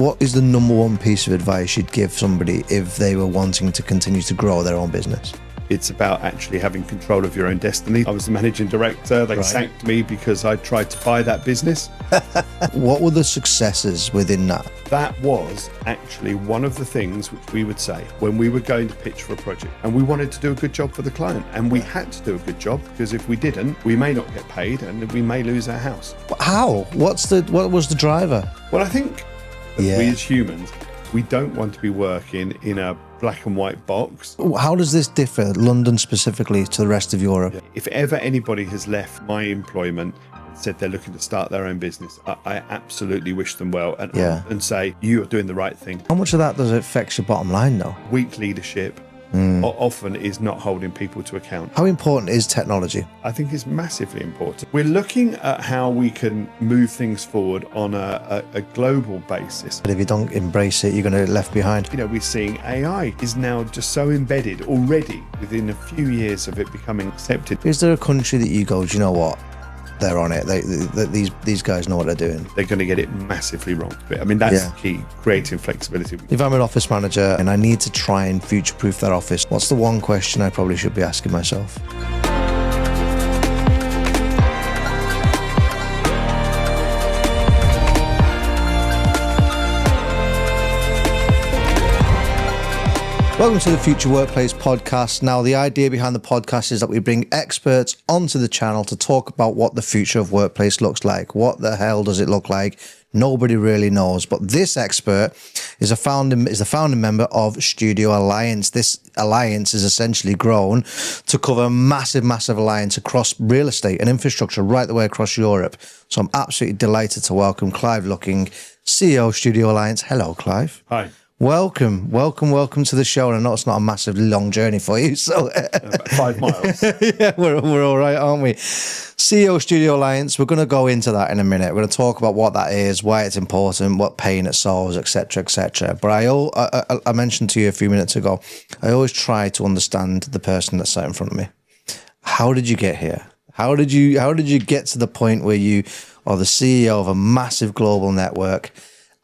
What is the number one piece of advice you'd give somebody if they were wanting to continue to grow their own business? It's about actually having control of your own destiny. I was the managing director. They sacked me because I tried to buy that business. What were the successes within that? That was actually one of the things which we would say when we were going to pitch for a project, and we wanted to do a good job for the client, and we had to do a good job, because if we didn't, we may not get paid and we may lose our house. How? What was the driver? Well, I think we as humans, we don't want to be working in a black and white box. How does this differ, London specifically, to the rest of Europe? If ever anybody has left my employment and said they're looking to start their own business, I absolutely wish them well and say, you are doing the right thing. How much of that does it affect your bottom line, though? Weak leadership often is not holding people to account. How important is technology? I think it's massively important. We're looking at how we can move things forward on a global basis. But if you don't embrace it, you're going to get left behind. You know, we're seeing AI is now just so embedded already within a few years of it becoming accepted. Is there a country that you go, do you know what? They're on it. These guys know what they're doing. They're going to get it massively wrong. I mean, that's the key, creating flexibility. If I'm an office manager and I need to try and future-proof that office, what's the one question I probably should be asking myself? Welcome to the Future Workplace podcast. Now, the idea behind the podcast is that we bring experts onto the channel to talk about what the future of workplace looks like. What the hell does it look like? Nobody really knows. But this expert is the founding member of Studio Alliance. This alliance is essentially grown to cover a massive alliance across real estate and infrastructure right the way across Europe. So I'm absolutely delighted to welcome Clive Lucking, CEO of Studio Alliance. Hello, Clive. Hi. Welcome to the show. And I know it's not a massive long journey for you, so about 5 miles. yeah, we're all right, aren't we? CEO Studio Alliance. We're going to go into that in a minute. We're going to talk about what that is, why it's important, what pain it solves, etc., etc. But I mentioned to you a few minutes ago, I always try to understand the person that's sat in front of me. How did you get here? How did you get to the point where you are the CEO of a massive global network?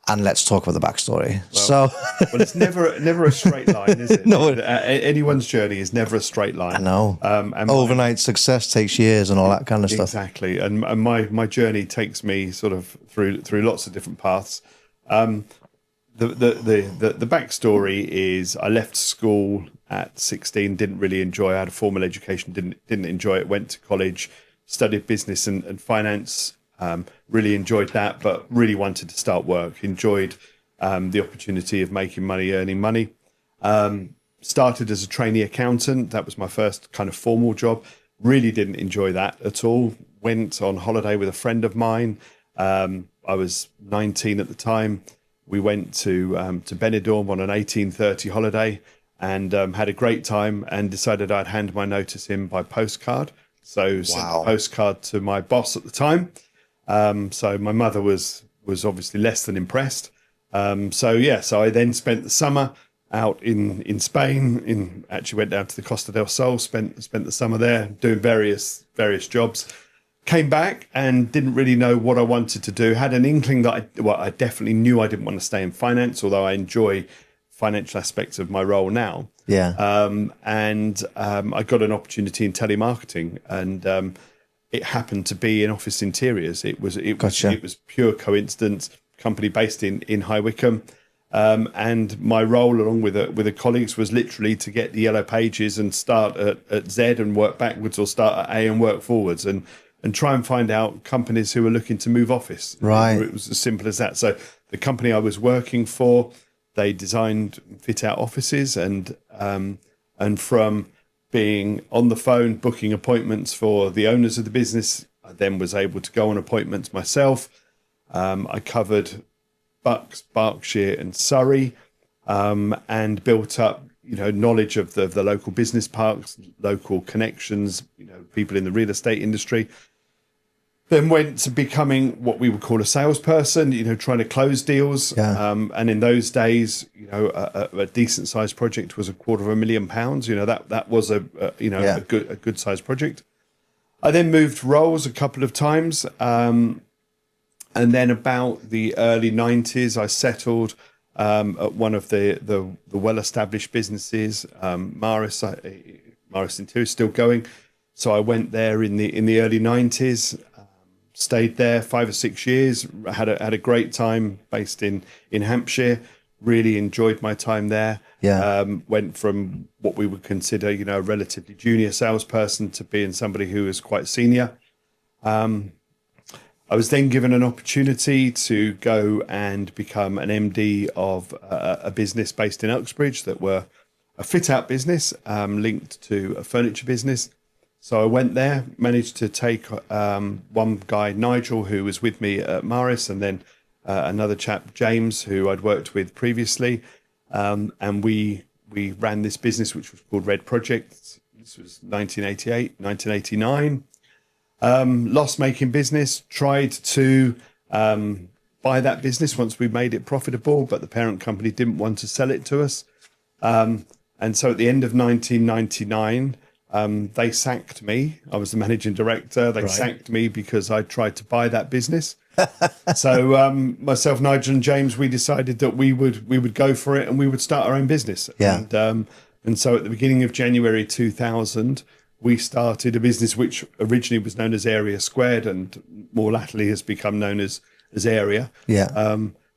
And let's talk about the backstory. Well, it's never a straight line, is it? No. Anyone's journey is never a straight line. I know. And overnight success takes years and all that kind of stuff. Exactly. And my journey takes me sort of through lots of different paths. The backstory is I left school at 16, didn't really enjoy it. I had a formal education, didn't enjoy it. Went to college, studied business and finance. Really enjoyed that, but really wanted to start work. Enjoyed the opportunity of making money, earning money. Started as a trainee accountant. That was my first kind of formal job. Really didn't enjoy that at all. Went on holiday with a friend of mine. I was 19 at the time. We went to Benidorm on an 1830 holiday and had a great time, and decided I'd hand my notice in by postcard. So sent a postcard to my boss at the time. So my mother was obviously less than impressed. So I then spent the summer out in Spain. Actually went down to the Costa del Sol. Spent the summer there doing various jobs. Came back and didn't really know what I wanted to do. Had an inkling that I definitely knew I didn't want to stay in finance, although I enjoy financial aspects of my role now. Yeah. I got an opportunity in telemarketing, and it happened to be in office interiors. It was pure coincidence. Company based in High Wycombe, and my role along with the colleagues was literally to get the yellow pages and start at Z and work backwards, or start at A and work forwards, and try and find out companies who were looking to move office. Right. It was as simple as that. So the company I was working for, they designed and fit out offices, and from being on the phone, booking appointments for the owners of the business, I then was able to go on appointments myself. I covered Bucks, Berkshire and Surrey, and built up, knowledge of the local business parks, local connections, people in the real estate industry. Then went to becoming what we would call a salesperson, trying to close deals. Yeah. And in those days, a decent sized project was £250,000. That was a good sized project. I then moved roles a couple of times. And then about the early 90s, I settled at one of the well-established businesses, Maris Interior, still going. So I went there in the early 90s, stayed there 5 or 6 years, had a great time based in Hampshire. Really enjoyed my time there. Yeah. Went from what we would consider, a relatively junior salesperson to being somebody who was quite senior. I was then given an opportunity to go and become an MD of a business based in Uxbridge that were a fit-out business linked to a furniture business. So I went there, managed to take one guy, Nigel, who was with me at Maris, and then another chap, James, who I'd worked with previously. And we ran this business, which was called Red Project. This was 1988, 1989. Loss-making business, tried to buy that business once we made it profitable, but the parent company didn't want to sell it to us. And so at the end of 1999, they sacked me. I was the managing director. They sacked me because I tried to buy that business. So myself, Nigel and James, we decided that we would go for it and we would start our own business. Yeah. And so at the beginning of January 2000, we started a business which originally was known as Area Squared and more latterly has become known as Area. Yeah.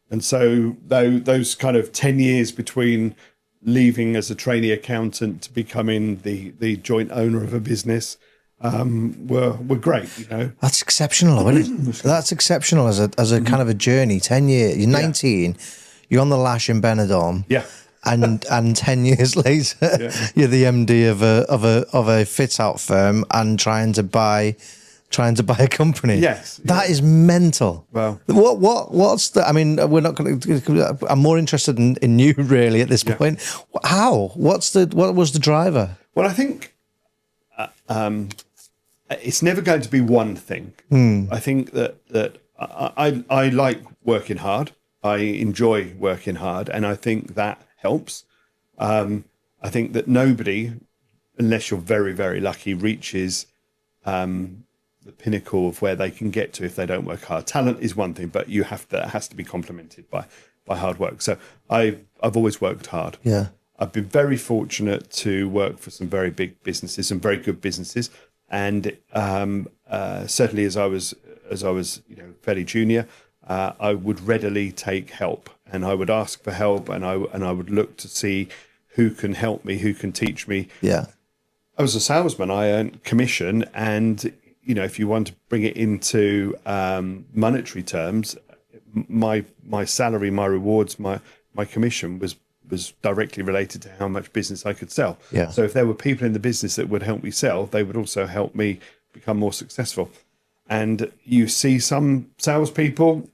And so those kind of 10 years between leaving as a trainee accountant to becoming the joint owner of a business were great, That's exceptional, isn't it? That's exceptional as a kind of a journey. 10 years. You're 19. You're on the lash in Benidorm. Yeah. And 10 years later, you're the MD of a fit out firm and trying to buy a company. Yes, that is mental. Well, what's the? I mean, we're not going to. I'm more interested in you really at this point. How? What was the driver? Well, I think it's never going to be one thing. I think that I like working hard. I enjoy working hard, and I think that helps. I think that nobody, unless you're very, very lucky, reaches the pinnacle of where they can get to if they don't work hard. Talent is one thing, but that has to be complemented by hard work. So I've always worked hard. Yeah. I've been very fortunate to work for some very big businesses, some very good businesses, and certainly as I was fairly junior, I would readily take help, and I would ask for help, and I would look to see who can help me, who can teach me. Yeah. I was a salesman. I earned commission, and if you want to bring it into monetary terms, my salary, my rewards, my commission was directly related to how much business I could sell. Yeah. So if there were people in the business that would help me sell, they would also help me become more successful. And you see some salespeople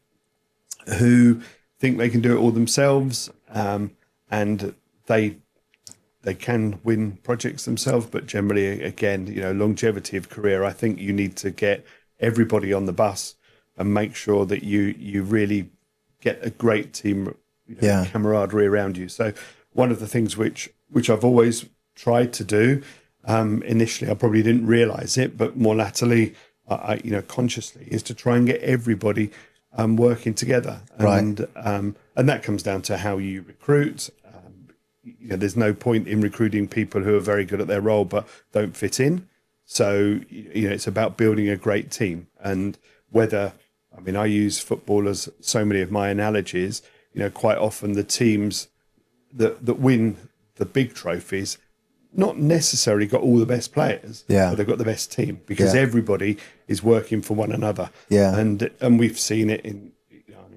who think they can do it all themselves, and they can win projects themselves, but generally, again, longevity of career, I think you need to get everybody on the bus and make sure that you really get a great team, camaraderie around you. So one of the things which I've always tried to do, initially I probably didn't realize it, but more latterly, I consciously, is to try and get everybody working together. And that comes down to how you recruit. There's no point in recruiting people who are very good at their role but don't fit in. So, it's about building a great team. And I use football as so many of my analogies, quite often the teams that win the big trophies not necessarily got all the best players, but they've got the best team because everybody is working for one another. Yeah. And we've seen it in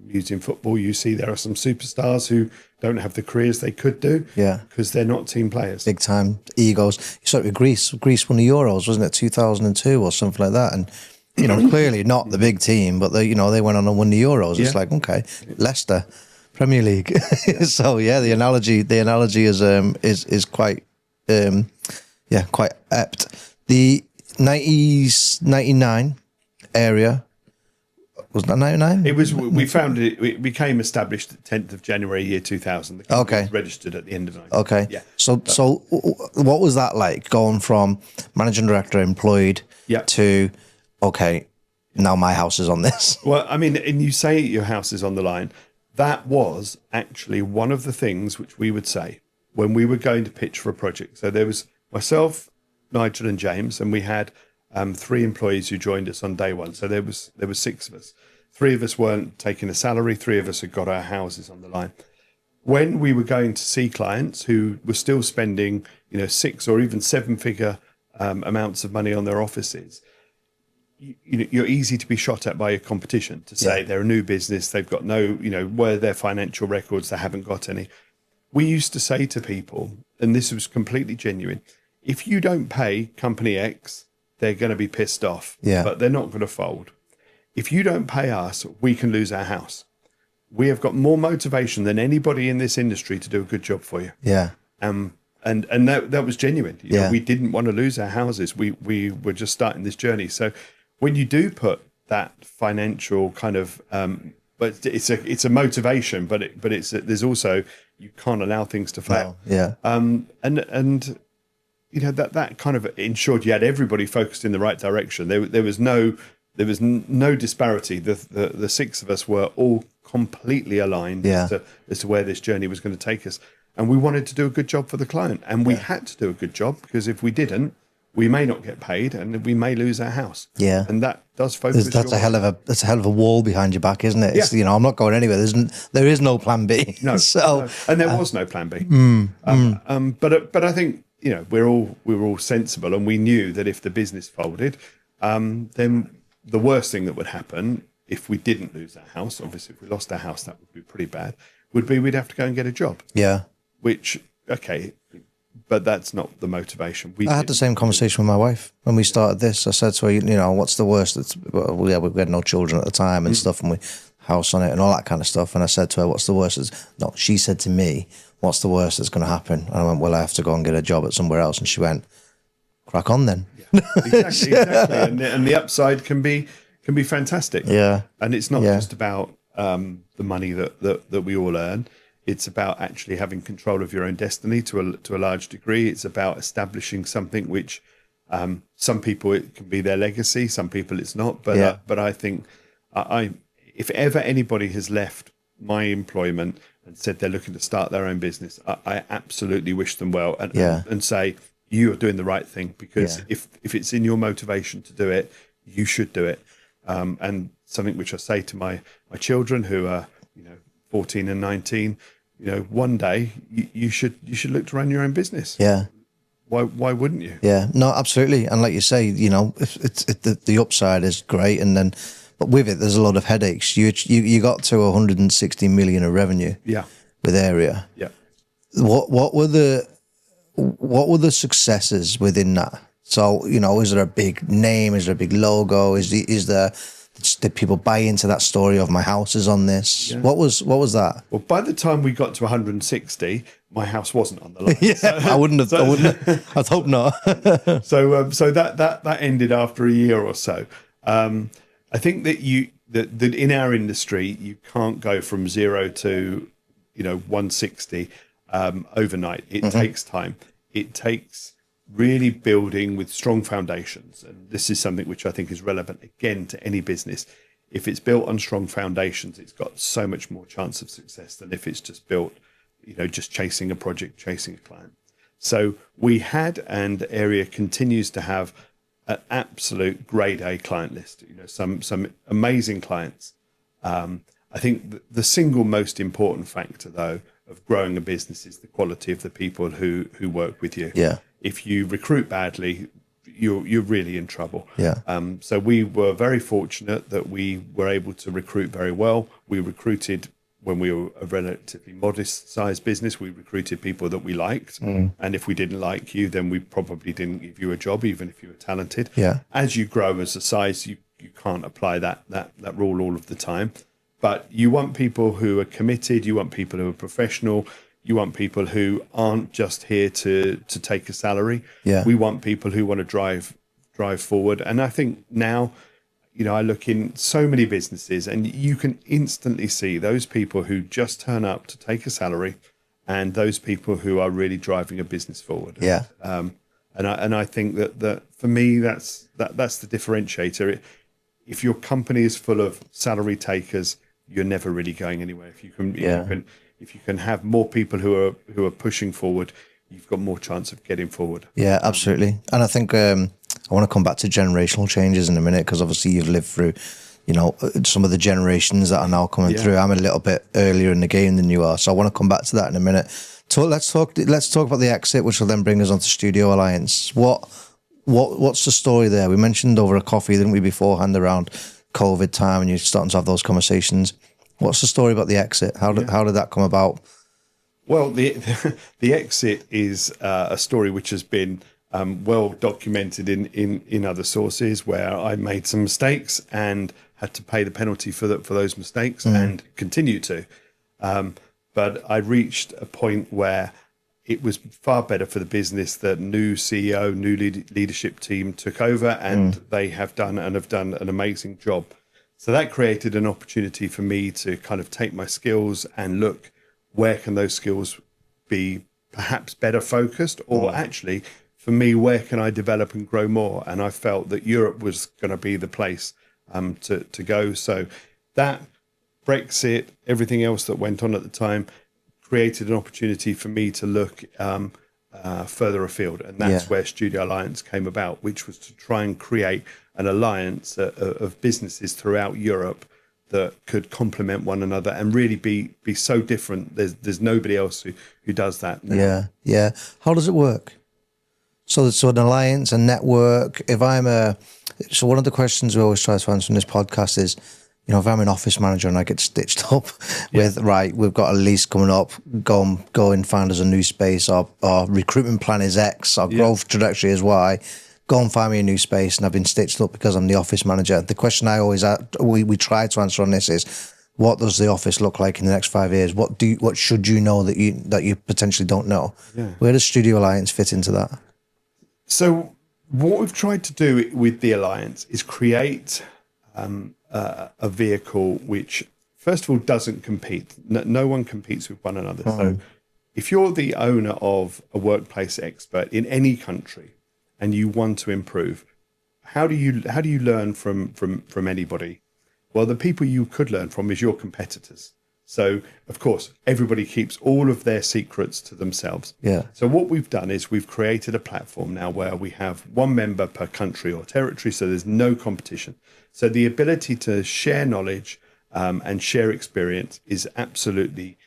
using football. You see there are some superstars who don't have the careers they could do because they're not team players. Big time egos. You saw it with Greece. Greece won the Euros, wasn't it, 2002 or something like that? And, clearly not the big team, but they went on and won the Euros. It's like, okay, Leicester, Premier League. So the analogy is quite quite apt. The 90s, 99 area, was that 99? It was. We found it became established at 10th of January, year 2000. The company was registered at the end of 19. Okay. Yeah. So what was that like, going from managing director employed to, now my house is on this. Well, I mean, and you say your house is on the line. That was actually one of the things which we would say when we were going to pitch for a project. So there was myself, Nigel and James, and we had 3 employees who joined us on day one. So there was 6 of us. 3 of us weren't taking a salary. 3 of us had got our houses on the line. When we were going to see clients who were still spending, 6 or even 7-figure amounts of money on their offices, you're easy to be shot at by your competition to say they're a new business, they've got no, where are their financial records, they haven't got any. We used to say to people, and this was completely genuine, if you don't pay company X, they're going to be pissed off, but they're not going to fold. If you don't pay us, we can lose our house. We have got more motivation than anybody in this industry to do a good job for you. Yeah. And that was genuine. We didn't want to lose our houses. We were just starting this journey. So when you do put that financial kind of, but it's a motivation, but there's also, you can't allow things to fail. Yeah. And that kind of ensured you had everybody focused in the right direction. There was no disparity. The 6 of us were all completely aligned as to where this journey was going to take us. And we wanted to do a good job for the client. And we had to do a good job, because if we didn't, we may not get paid and we may lose our house. Yeah. And that does focus. That's a hell of a wall behind your back, isn't it? It's, I'm not going anywhere. There is no plan B. No. So, and there was no plan B. But I think, we were all sensible, and we knew that if the business folded, then the worst thing that would happen if we didn't lose our house, obviously if we lost our house, that would be pretty bad, would be we'd have to go and get a job. Yeah. Which, okay, but that's not the motivation. I had the same conversation with my wife when we started this. I said to her, what's the worst? We had no children at the time and stuff, and we house on it and all that kind of stuff. And I said to her, what's the worst? She said to me, what's the worst that's going to happen? And I went, well, I have to go and get a job at somewhere else. And she went, crack on then. Yeah, exactly. And the upside can be fantastic. Yeah. And it's not just about the money that we all earn. It's about actually having control of your own destiny to a large degree. It's about establishing something which some people, it can be their legacy, some people it's not. But I think if ever anybody has left my employment and said they're looking to start their own business, I absolutely wish them well and say, you are doing the right thing, because if it's in your motivation to do it, you should do it. And something which I say to my children, who are 14 and 19, one day you should look to run your own business. Yeah. Why wouldn't you? Yeah, no, absolutely. And like you say, the upside is great, but with it, there's a lot of headaches. You got to 160 million of revenue. Yeah. With Area. Yeah. What were the successes within that? So, is there a big name? Is there a big logo? Did people buy into that story of my house is on this? Yeah. What was that? Well, by the time we got to 160, my house wasn't on the line. Yeah, so, I wouldn't. I'd hope not. so that ended after a year or so. I think that that in our industry, you can't go from 0 to 160 overnight. It takes time. It takes really building with strong foundations. And this is something which I think is relevant, again, to any business. If it's built on strong foundations, it's got so much more chance of success than if it's just built, just chasing a project, chasing a client. So we had, and Area continues to have, an absolute grade A client list, some amazing clients. I think the single most important factor, though, of growing a business is the quality of the people who work with you. Yeah. If you recruit badly, you're really in trouble. Yeah. So we were very fortunate that we were able to recruit very well. We recruited, when we were a relatively modest-sized business, we recruited people that we liked. And if we didn't like you, then we probably didn't give you a job, even if you were talented. Yeah. As you grow as a size, you can't apply that rule all of the time. But you want people who are committed. You want people who are professional. You want people who aren't just here to take a salary. Yeah. We want people who want to drive forward. And I think now, I look in so many businesses, and you can instantly see those people who just turn up to take a salary, and those people who are really driving a business forward. Yeah. And I think that for me, that's the differentiator. if your company is full of salary takers, you're never really going anywhere. If you can have more people who are pushing forward, you've got more chance of getting forward. Yeah, absolutely. And I think I want to come back to generational changes in a minute, because obviously you've lived through, some of the generations that are now coming through. I'm a little bit earlier in the game than you are, so I want to come back to that in a minute. So let's talk about the exit, which will then bring us on to Studio Alliance. What's the story there? We mentioned over a coffee, didn't we, beforehand, around COVID time, and you're starting to have those conversations. What's the story about the exit? How did that come about? Well, the exit is a story which has been well documented in other sources, where I made some mistakes and had to pay the penalty for those mistakes and continue to. But I reached a point where it was far better for the business that new CEO, new leadership team took over, and they have done an amazing job. So that created an opportunity for me to kind of take my skills and look, where can those skills be perhaps better focused, or actually for me, where can I develop and grow more? And I felt that Europe was going to be the place to go. So that Brexit, everything else that went on at the time, created an opportunity for me to look further afield. And that's where Studio Alliance came about, which was to try and create an alliance of businesses throughout Europe that could complement one another and really be so different. There's nobody else who does that now. Yeah. How does it work? So an alliance, a network. So one of the questions we always try to answer in this podcast is, if I'm an office manager and I get stitched up with, right, we've got a lease coming up, go and find us a new space, our recruitment plan is X, our growth trajectory is Y, go and find me a new space, and I've been stitched up because I'm the office manager. The question I always we try to answer on this is, what does the office look like in the next 5 years? What should you know that you potentially don't know? Yeah. Where does Studio Alliance fit into that? So what we've tried to do with the Alliance is create a vehicle which, first of all, doesn't compete. No one competes with one another. So if you're the owner of a workplace expert in any country and you want to improve, how do you learn from anybody? Well, the people you could learn from is your competitors. So, of course, everybody keeps all of their secrets to themselves. Yeah. So what we've done is we've created a platform now where we have one member per country or territory, so there's no competition. So the ability to share knowledge and share experience is absolutely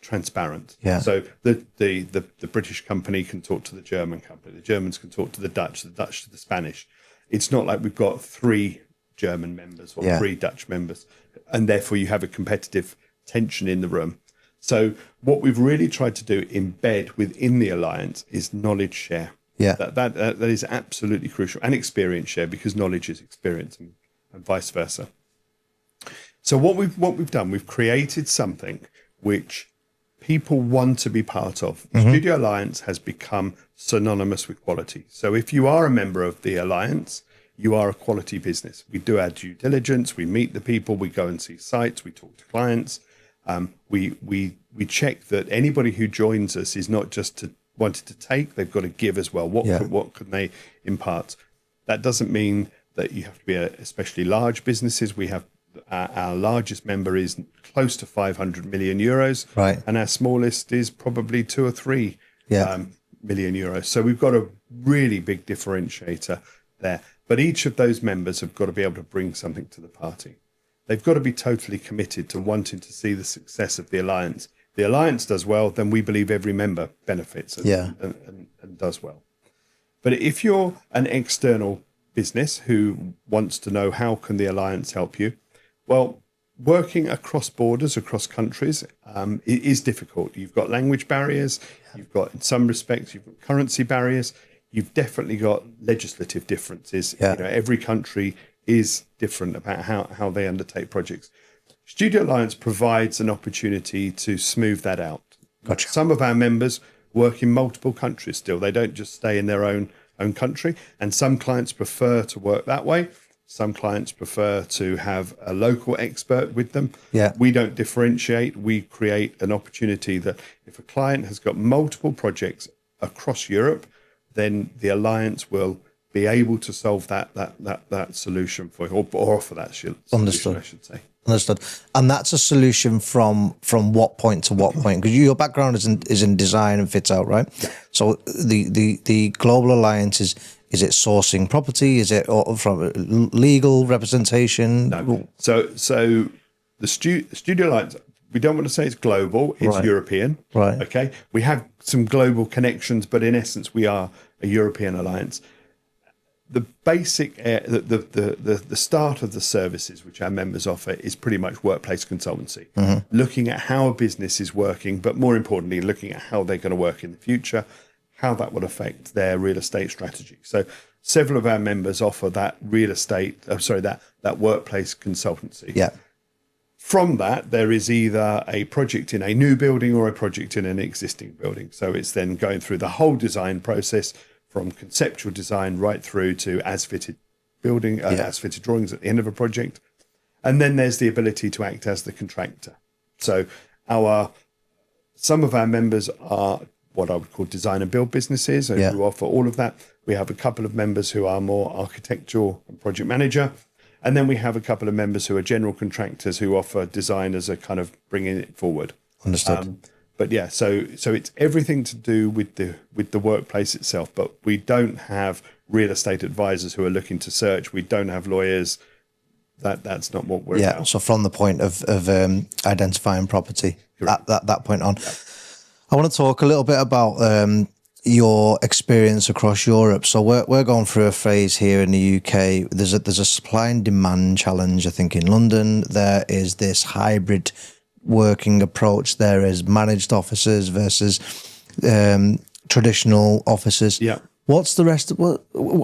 transparent. Yeah. So the British company can talk to the German company, the Germans can talk to the Dutch to the Spanish. It's not like we've got 3 German members or 3 Dutch members, and therefore you have a competitive tension in the room. So what we've really tried to do, embed within the alliance, is knowledge share. Yeah, that is absolutely crucial, and experience share, because knowledge is experience, and vice versa. So what we've done, we've created something which people want to be part of. Studio Alliance has become synonymous with quality. So if you are a member of the alliance, you are a quality business. We do our due diligence. We meet the people. We go and see sites. We talk to clients. We check that anybody who joins us is not just wanted to take. They've got to give as well. What can they impart? That doesn't mean that you have to be especially large businesses. We have our largest member is close to 500 million euros, right, and our smallest is probably 2 or 3 million euros. So we've got a really big differentiator there. But each of those members have got to be able to bring something to the party. They've got to be totally committed to wanting to see the success of the alliance. The alliance does well, then we believe every member benefits and does well. But if you're an external business who wants to know how can the alliance help you, well, working across borders, across countries, it is difficult. You've got language barriers. You've got, in some respects, you've got currency barriers. You've definitely got legislative differences. Yeah. Every country is different about how they undertake projects. Studio Alliance provides an opportunity to smooth that out. Gotcha. Some of our members work in multiple countries still. They don't just stay in their own country. And some clients prefer to work that way. Some clients prefer to have a local expert with them. Yeah. We don't differentiate. We create an opportunity that if a client has got multiple projects across Europe, then the alliance will be able to solve that solution for you, or offer that solution, Understood. I should say. Understood. And that's a solution from what point to what point? Because your background is in design and fit out, right? Yeah. So the Global Alliance is it sourcing property? Is it from legal representation? No. So the Studio Alliance, we don't want to say it's global, it's Right. European. Right. Okay. We have some global connections, but in essence, we are a European alliance. The basic, the start of the services which our members offer is pretty much workplace consultancy, looking at how a business is working, but more importantly, looking at how they're going to work in the future, how that will affect their real estate strategy. So several of our members offer that that workplace consultancy. Yeah. From that, there is either a project in a new building or a project in an existing building. So it's then going through the whole design process, from conceptual design right through to as-fitted building, as-fitted drawings at the end of a project. And then there's the ability to act as the contractor. So some of our members are what I would call design and build businesses, who offer all of that. We have a couple of members who are more architectural and project manager. And then we have a couple of members who are general contractors who offer design as a kind of bringing it forward. Understood. But yeah, so it's everything to do with the workplace itself. But we don't have real estate advisors who are looking to search. We don't have lawyers. That's not what we're about. So from the point of identifying property at that point on, I want to talk a little bit about your experience across Europe. So we're going through a phase here in the UK. There's a supply and demand challenge. I think in London there is this hybrid working approach. There is managed offices versus traditional offices. Yeah. What's the rest of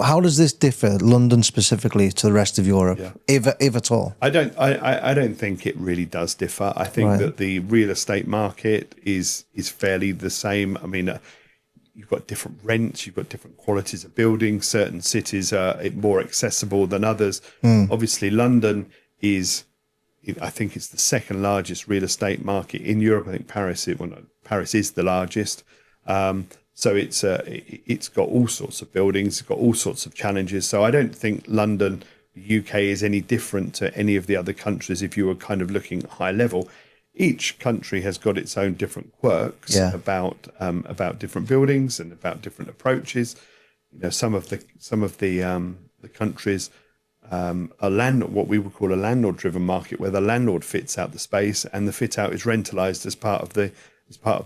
how does this differ, London specifically, to the rest of Europe, if at all? I don't think it really does differ. I think that the real estate market is fairly the same. I mean, you've got different rents, you've got different qualities of buildings. Certain cities are more accessible than others. Obviously, London is, I think it's the second largest real estate market in Europe. I think Paris is the largest. So it's got all sorts of buildings, it's got all sorts of challenges. So I don't think London, the UK, is any different to any of the other countries if you were kind of looking at high level. Each country has got its own different quirks about different buildings and about different approaches. You know, some of the countries are what we would call a landlord-driven market, where the landlord fits out the space and the fit out is rentalized as part of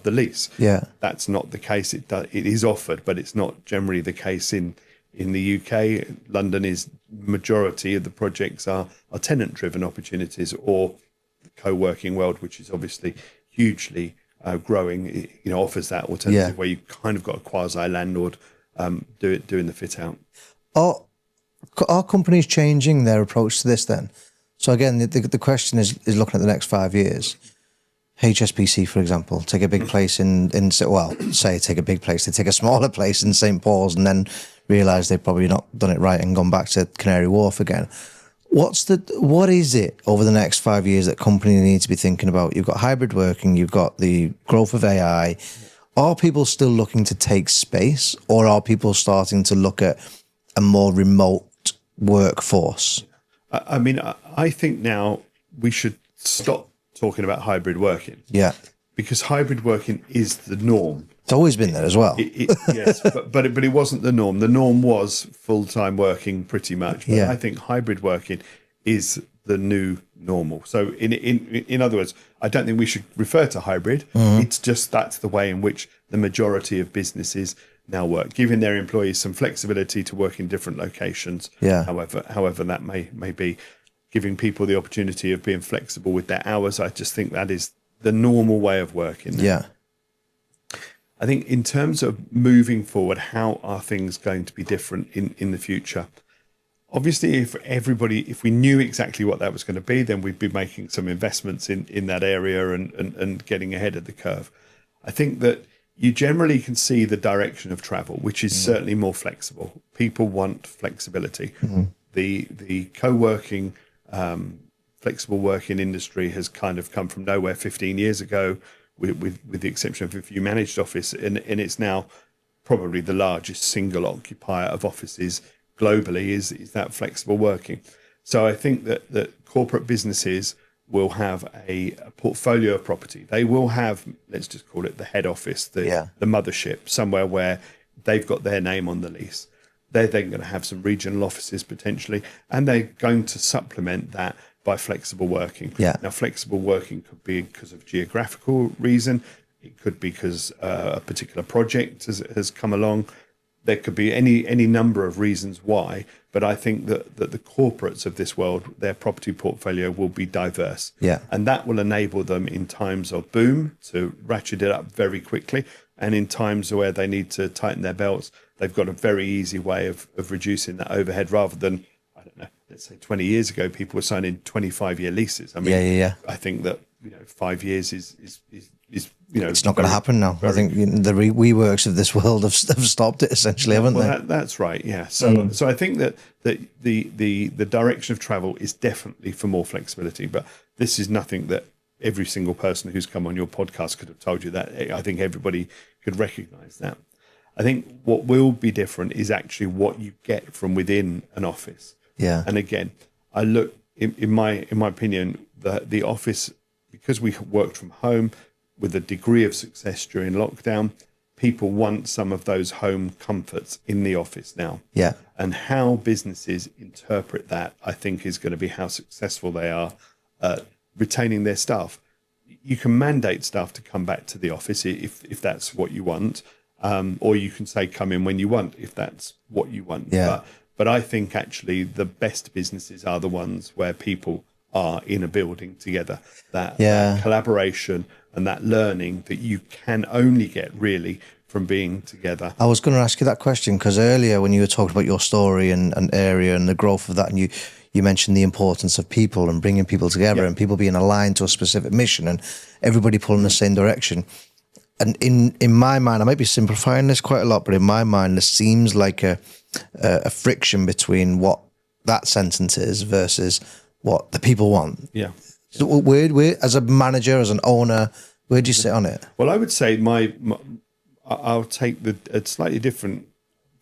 the lease. Yeah, that's not the case. It is offered, but it's not generally the case in the UK. London is majority of the projects are tenant-driven opportunities, or the co-working world, which is obviously hugely growing. You know, offers that alternative where you kind of got a quasi landlord doing the fit out. Are companies changing their approach to this then? So again, the question is looking at the next 5 years. HSBC, for example, take a big place take a big place. They take a smaller place in St. Paul's and then realise they've probably not done it right and gone back to Canary Wharf again. What is it over the next 5 years that companies need to be thinking about? You've got hybrid working, you've got the growth of AI. Are people still looking to take space, or are people starting to look at a more remote workforce? I mean, I think now we should stop talking about hybrid working. Yeah. Because hybrid working is the norm. It's always been there as well. Yes, but it wasn't the norm. The norm was full-time working pretty much. But I think hybrid working is the new normal. So in other words, I don't think we should refer to hybrid. It's just that's the way in which the majority of businesses now work, giving their employees some flexibility to work in different locations. Yeah. However that may be, giving people the opportunity of being flexible with their hours. I just think that is the normal way of working. Yeah. I think in terms of moving forward, how are things going to be different in the future? Obviously, if we knew exactly what that was going to be, then we'd be making some investments in that area and getting ahead of the curve. I think that you generally can see the direction of travel, which is certainly more flexible. People want flexibility. The co-working, flexible working industry has kind of come from nowhere 15 years ago, with the exception of a few managed office, and it's now probably the largest single occupier of offices globally is that flexible working. So I think that corporate businesses will have a portfolio of property. They will have, let's just call it the head office, the mothership, somewhere where they've got their name on the lease. They're then going to have some regional offices potentially, and they're going to supplement that by flexible working. Yeah. Now, flexible working could be because of geographical reason. It could be because a particular project has come along. There could be any number of reasons why, but I think that the corporates of this world, their property portfolio will be diverse. Yeah. And that will enable them in times of boom to ratchet it up very quickly. And in times where they need to tighten their belts, they've got a very easy way of reducing that overhead rather than, I don't know, let's say 20 years ago, people were signing 25-year leases. I mean, I think that, 5 years is it's not going to happen now. I think the WeWorks of this world have stopped it essentially, haven't they? That's right. Yeah. So I think that the direction of travel is definitely for more flexibility, but this is nothing that every single person who's come on your podcast could have told you. That I think everybody could recognize that. I think what will be different is actually what you get from within an office. Yeah. And again, I look in my opinion, the office, because we worked from home with a degree of success during lockdown, people want some of those home comforts in the office now. Yeah. And how businesses interpret that, I think, is going to be how successful they are at retaining their staff. You can mandate staff to come back to the office if that's what you want, or you can say come in when you want if that's what you want. Yeah. But I think actually the best businesses are the ones where people are in a building together. That collaboration and that learning that you can only get really from being together. I was going to ask you that question because earlier when you were talking about your story and area and the growth of that, and you mentioned the importance of people and bringing people together and people being aligned to a specific mission and everybody pulling the same direction. And in my mind, I might be simplifying this quite a lot, but in my mind, there seems like a friction between what that sentence is versus what the people want. Yeah. So where, as a manager, as an owner, where do you sit on it? Well, I would say I'll take a slightly different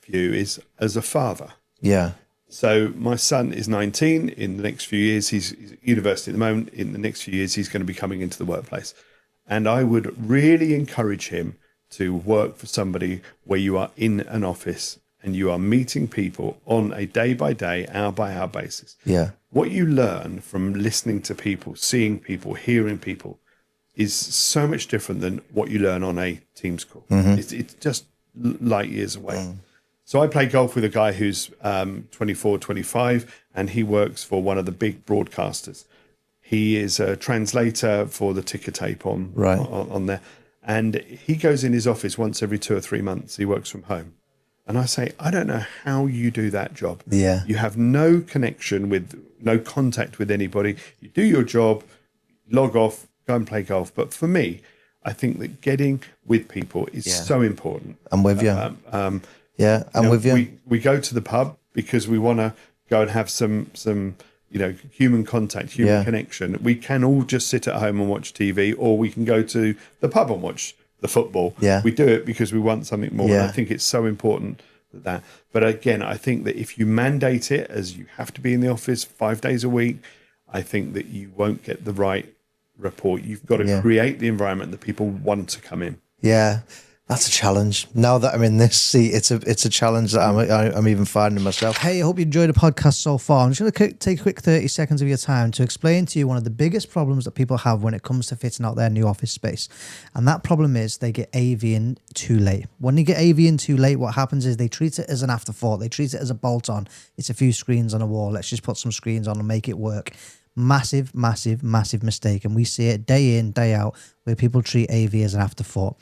view is as a father. Yeah. So my son is 19. In the next few years, he's at university at the moment. In the next few years, he's going to be coming into the workplace. And I would really encourage him to work for somebody where you are in an office and you are meeting people on a day-by-day, hour-by-hour basis. Yeah. What you learn from listening to people, seeing people, hearing people is so much different than what you learn on a Teams call. Mm-hmm. It's just light years away. So I play golf with a guy who's 24, 25, and he works for one of the big broadcasters. He is a translator for the ticker tape on there. And he goes in his office once every 2 or 3 months. He works from home. And I say, I don't know how you do that job. Yeah. You have no connection no contact with anybody. You do your job, log off, go and play golf. But for me, I think that getting with people is so important. I'm with you. I'm with you. We go to the pub because we want to go and have some human contact, human connection. We can all just sit at home and watch TV, or we can go to the pub and watch the football. Yeah. We do it because we want something more. Yeah. And I think it's so important that. But again, I think that if you mandate it as you have to be in the office 5 days a week, I think that you won't get the right rapport. You've got to create the environment that people want to come in. Yeah. That's a challenge. Now that I'm in this seat, it's a challenge that I'm even finding myself. Hey, I hope you enjoyed the podcast so far. I'm just going to take a quick 30 seconds of your time to explain to you one of the biggest problems that people have when it comes to fitting out their new office space. And that problem is they get AV in too late. When you get AV in too late, what happens is they treat it as an afterthought. They treat it as a bolt-on. It's a few screens on a wall. Let's just put some screens on and make it work. Massive, massive, massive mistake. And we see it day in, day out, where people treat AV as an afterthought.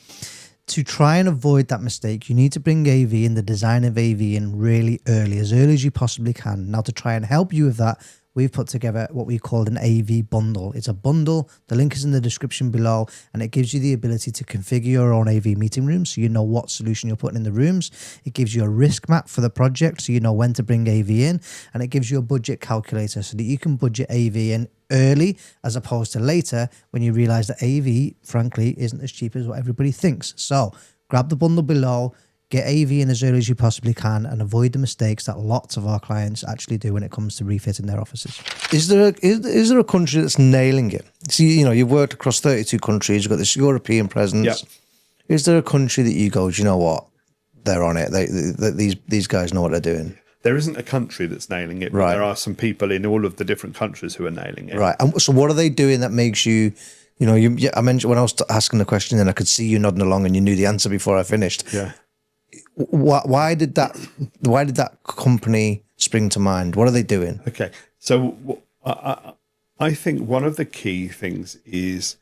To try and avoid that mistake, you need to bring AV and the design of AV in really early as you possibly can. Now, to try and help you with that, we've put together what we call an AV bundle. It's a bundle. The link is in the description below, and it gives you the ability to configure your own AV meeting room so you know what solution you're putting in the rooms. It gives you a risk map for the project so you know when to bring AV in, and it gives you a budget calculator so that you can budget AV in early as opposed to later when you realize that AV, frankly, isn't as cheap as what everybody thinks. So grab the bundle below. get AV in as early as you possibly can and avoid the mistakes that lots of our clients actually do when it comes to refitting their offices. Is there a country that's nailing it? See, you know, you've worked across 32 countries, you've got this European presence. Yep. Is there a country that you go, do you know what? They're on it. These guys know what they're doing. There isn't a country that's nailing it, but Right. there are some people in all of the different countries who are nailing it. Right. And so what are they doing that makes you, you know, I mentioned when I was asking the question and I could see you nodding along and you knew the answer before I finished. Yeah. Why did that company spring to mind? What are they doing? Okay. So I think one of the key things is,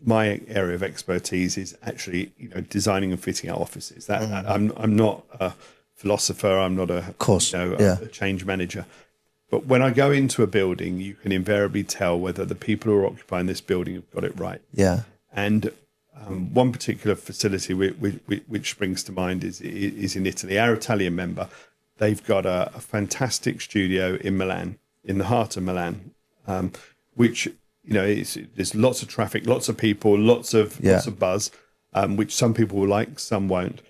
my area of expertise is actually, you know, designing and fitting out offices. That I'm not a philosopher. I'm not a change manager. But when I go into a building, you can invariably tell whether the people who are occupying this building have got it right. Yeah. And one particular facility which springs to mind is in Italy. Our Italian member, they've got a fantastic studio in Milan, in the heart of Milan, which, you know, there's lots of traffic, lots of people, lots of buzz, which some people will like, some won't.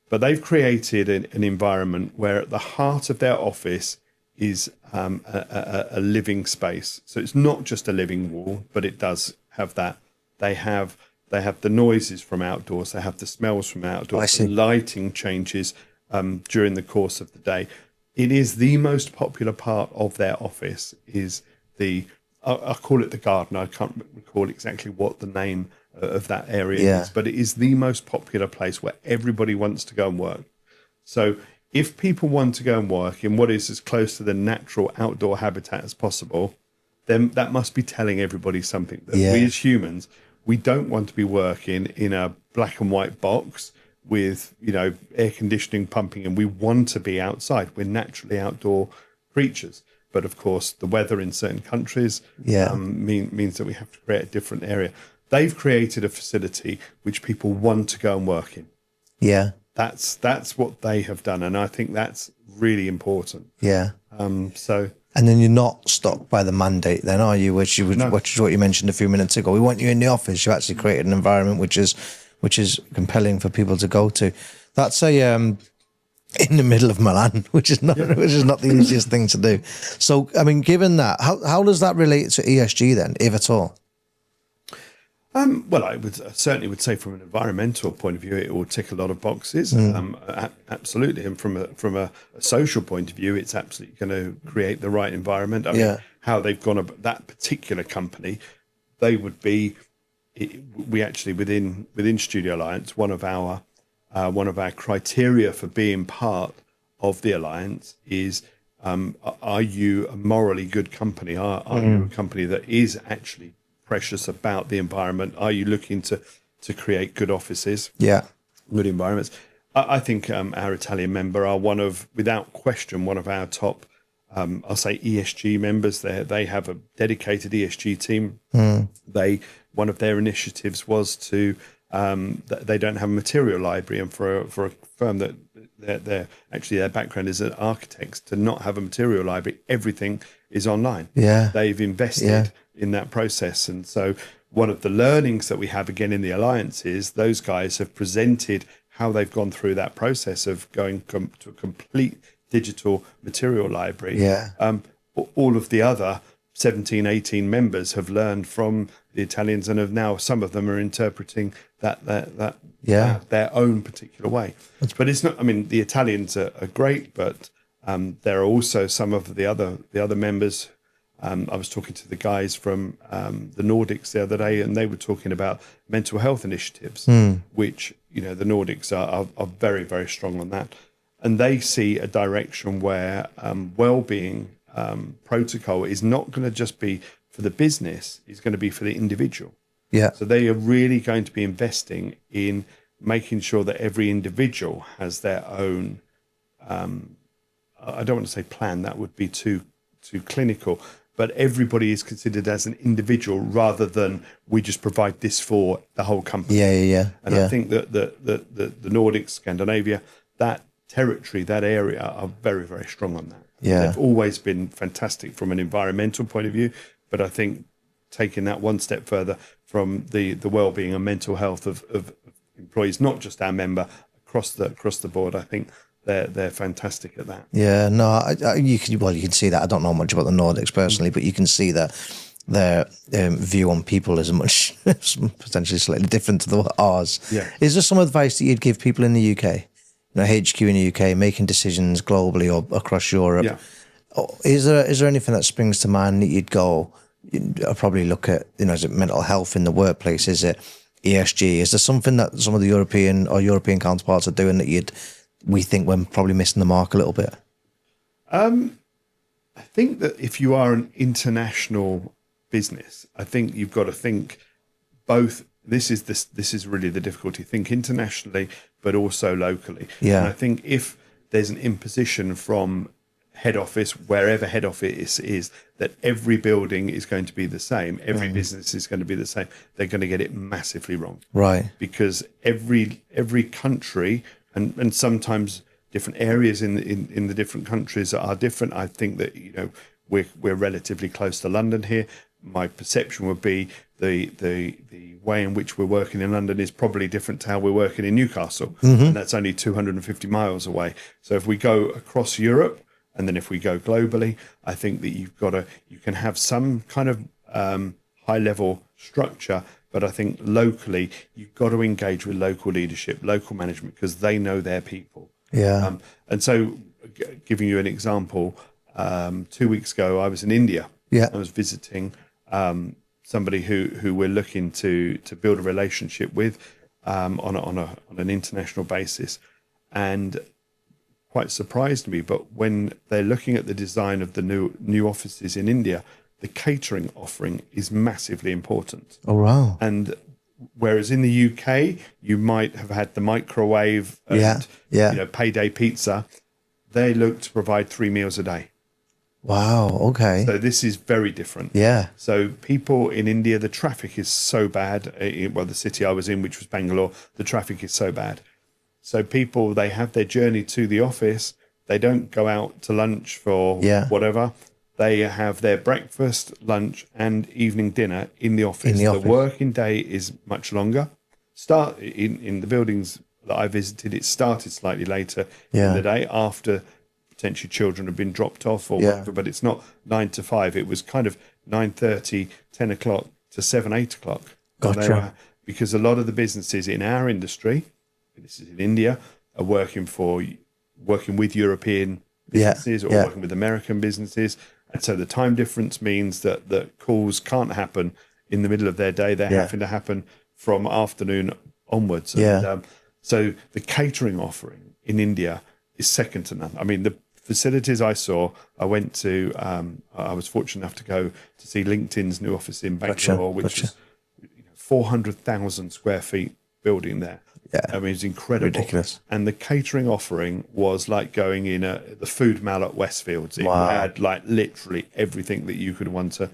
But they've created an environment where at the heart of their office is a living space. So it's not just a living wall, but it does have that. They have the noises from outdoors. They have the smells from outdoors. The lighting changes during the course of the day. It is the most popular part of their office. Is I call it the garden. I can't recall exactly what the name of that area is, but it is the most popular place where everybody wants to go and work. So if people want to go and work in what is as close to the natural outdoor habitat as possible, then that must be telling everybody something. That we as humans, we don't want to be working in a black and white box with, you know, air conditioning pumping, and we want to be outside. We're naturally outdoor creatures. But of course, the weather in certain countries means that we have to create a different area. They've created a facility which people want to go and work in. Yeah. That's what they have done. And I think that's really important. Yeah. And then you're not stuck by the mandate then, are you? Which is what you mentioned a few minutes ago. We want you in the office. You actually created an environment which is compelling for people to go to. That's in the middle of Milan, which is not the easiest thing to do. So, I mean, given that, how does that relate to ESG then, if at all? Well, I certainly would say from an environmental point of view, it will tick a lot of boxes. Absolutely, and from a social point of view, it's absolutely going to create the right environment. I mean, how they've gone about that particular company, they would be. We actually within Studio Alliance, one of our criteria for being part of the alliance is, are you a morally good company? Are you a company that is actually precious about the environment? Are you looking to create good offices? Yeah, good environments. I think our Italian member are without question, one of our top, I'll say ESG members. They have a dedicated ESG team. One of their initiatives was to they don't have a material library, and for a firm that their background is as architects, to not have a material library, everything is online. Yeah, they've invested in that process, and so one of the learnings that we have again in the alliance is those guys have presented how they've gone through that process of going to a complete digital material library. Yeah, all of the other 17, 18 members have learned from the Italians, and have now, some of them are interpreting that their own particular way. But it's not, I mean, the Italians are great, but there are also some of the other members. I was talking to the guys from the Nordics the other day, and they were talking about mental health initiatives, which, you know, the Nordics are very, very strong on that. And they see a direction where well-being protocol is not going to just be for the business, it's going to be for the individual. Yeah. So they are really going to be investing in making sure that every individual has their own, I don't want to say plan, that would be too clinical, but everybody is considered as an individual rather than we just provide this for the whole company. Yeah. And I think that the Nordics, Scandinavia, that territory, that area are very, very strong on that. Yeah. They've always been fantastic from an environmental point of view, but I think taking that one step further from the well-being and mental health of employees, not just our member, across the board. I think they're fantastic at that. Yeah, no, you can see that. I don't know much about the Nordics personally, but you can see that their view on people is much potentially slightly different to ours. Yeah. Is there some advice that you'd give people in the UK, HQ in the UK, making decisions globally or across Europe? Yeah. Is there anything that springs to mind that you'd go? I'd probably look at, is it mental health in the workplace? Is it ESG? Is there something that some of the European counterparts are doing that we think we're probably missing the mark a little bit? I think that if you are an international business, I think you've got to think both. This is really the difficulty. Think internationally, but also locally. Yeah. And I think if there's an imposition from head office, wherever head office is, that every building is going to be the same, every business is going to be the same, they're going to get it massively wrong. Right. Because every country and sometimes different areas in the different countries are different. I think that we're relatively close to London here. My perception would be the way in which we're working in London is probably different to how we're working in Newcastle, and that's only 250 miles away. So if we go across Europe, and then if we go globally, I think that you can have some kind of high level structure, but I think locally you've got to engage with local leadership, local management, because they know their people. Yeah. And so, giving you an example, 2 weeks ago I was in India. Yeah. I was visiting somebody who we're looking to build a relationship with on an international basis, and quite surprised me. But when they're looking at the design of the new offices in India, the catering offering is massively important. Oh wow! And whereas in the UK you might have had the microwave and payday pizza, they look to provide 3 meals a day. Wow. Okay. So this is very different. Yeah. So people in India, the traffic is so bad. The city I was in, which was Bangalore, the traffic is so bad. So people, they have their journey to the office. They don't go out to lunch for whatever. They have their breakfast, lunch, and evening dinner in the office. The working day is much longer. In the buildings that I visited, it started slightly later in the day after potentially children have been dropped off or whatever, but it's not 9 to 5. It was kind of 9:30, 10 o'clock to 7, 8 o'clock. Gotcha. Because a lot of the businesses in our industry, this is in India, are working with European businesses or working with American businesses. And so the time difference means that the calls can't happen in the middle of their day. They're having to happen from afternoon onwards. And, so the catering offering in India is second to none. I mean, the facilities I saw, I went to, I was fortunate enough to go to see LinkedIn's new office in Bangalore, which is 400,000 square feet building there. Yeah. I mean, it's incredible. Ridiculous. And the catering offering was like going in the food mall at Westfields. It had like literally everything that you could want to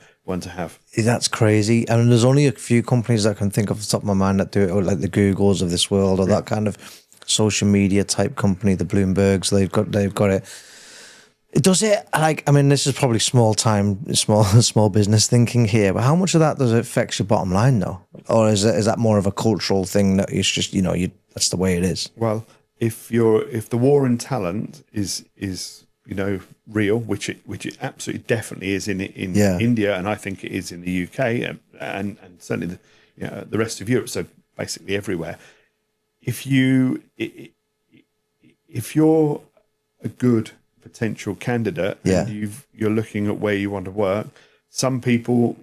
have. That's crazy. And there's only a few companies that I can think of off the top of my mind that do it, or like the Googles of this world, or that kind of social media type company, the Bloombergs. They've got it. Does it, like, I mean, this is probably small business thinking here, but how much of that does it affect your bottom line though? Or is that more of a cultural thing that it's just, that's the way it is? Well, if the war in talent is real, which it absolutely definitely is in India, and I think it is in the UK and certainly the rest of Europe, so basically everywhere. If you're a good potential candidate and you're looking at where you want to work, some people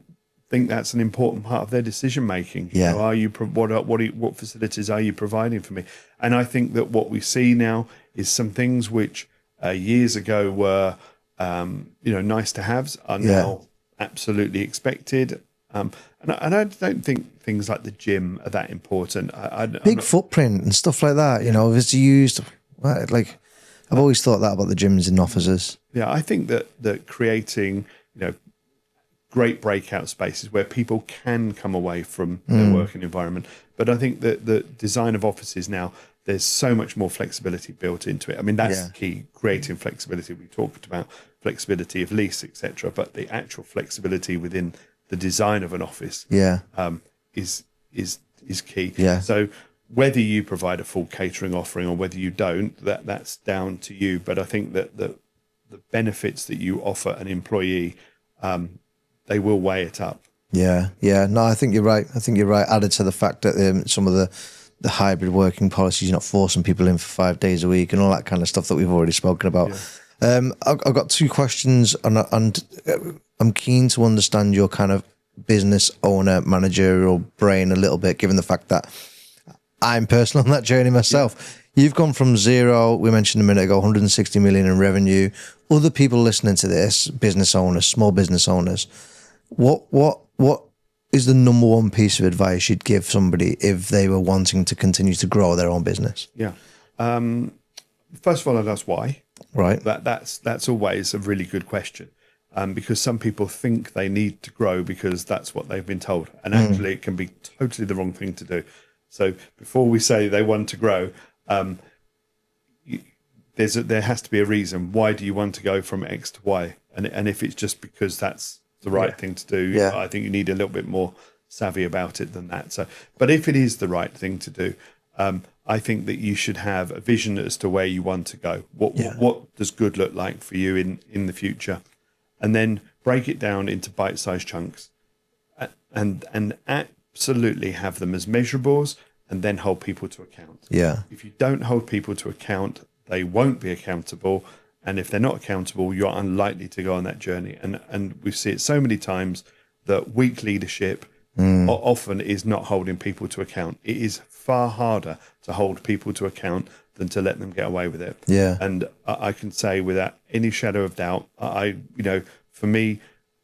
think that's an important part of their decision making. What facilities are you providing for me? And I think that what we see now is some things which years ago were nice to haves are now absolutely expected. And I don't think things like the gym are that important. Big footprint and stuff like that. If it's used, like, I've always thought that about the gyms in offices. Yeah, I think that creating, great breakout spaces where people can come away from their working environment. But I think that the design of offices now, there's so much more flexibility built into it. I mean, that's the key, creating flexibility. We talked about flexibility of lease, etc. But the actual flexibility within the design of an office is key. Yeah. So whether you provide a full catering offering or whether you don't, that's down to you. But I think that the benefits that you offer an employee, they will weigh it up. Yeah. No, I think you're right. Added to the fact that some of the hybrid working policies, you're not forcing people in for 5 days a week and all that kind of stuff that we've already spoken about. Yeah. I've got 2 questions, and I'm keen to understand your kind of business owner, managerial brain a little bit, given the fact that I'm personally on that journey myself. Yeah. You've gone from 0, we mentioned a minute ago, 160 million in revenue. Other people listening to this, business owners, small business owners, what is the number one piece of advice you'd give somebody if they were wanting to continue to grow their own business? Yeah. First of all, I'd ask why. Right. That's always a really good question, because some people think they need to grow because that's what they've been told, and actually it can be totally the wrong thing to do. So before we say they want to grow, there has to be a reason. Why do you want to go from X to Y? And if it's just because that's the right thing to do, I think you need a little bit more savvy about it than that. So, but if it is the right thing to do, I think that you should have a vision as to where you want to go. What does good look like for you in the future? And then break it down into bite-sized chunks, and absolutely have them as measurables, and then hold people to account. Yeah. If you don't hold people to account, they won't be accountable. And if they're not accountable, you're unlikely to go on that journey. And we see it so many times that weak leadership often is not holding people to account. It is far harder to hold people to account than to let them get away with it. Yeah. And I can say without any shadow of doubt, for me,